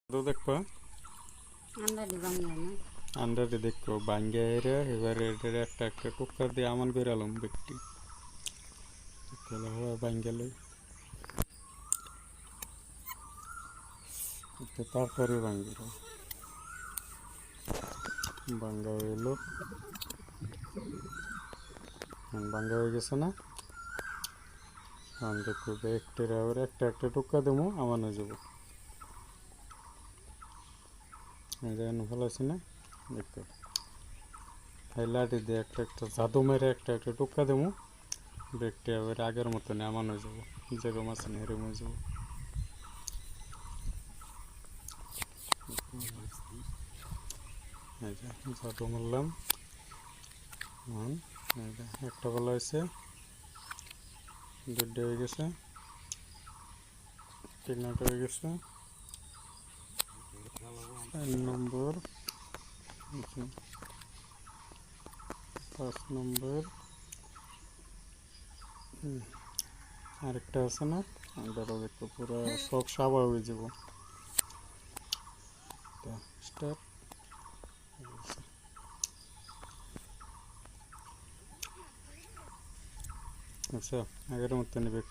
তো দেখো আন্ডারে দেখো বাঙ্গাইরা এবারে এটার একটা একটা টুকরা দিয়ে আমান করে আলম ব্যক্তি বাঙ্গালে তারপরে বাঙ্গির বাঙ্গা হইলো বাঙ্গা হয়ে গেছে না দেখো ব্যাগটির আবার একটা একটা টুকরা দেবো আমানো যাবো ভালো আছে না দেখো লাঠি দিয়ে একটা একটা জাদু মেরে একটা একটা টুকরা দেবো ব্যাগটি আবার আগের মতো নামানো যাবো যেরকম আছে না এরকম হয়ে যাবো জাদু মারলাম একটা বলা হয়েছে দুটো হয়ে গেছে তিনটা হয়ে গেছে 4 নম্বর 5 নম্বর আরেকটা আছে না ধরো দেখো পুরো সব সাবা হয়ে যাব স্টার্ট আচ্ছা আগের মতো নেবে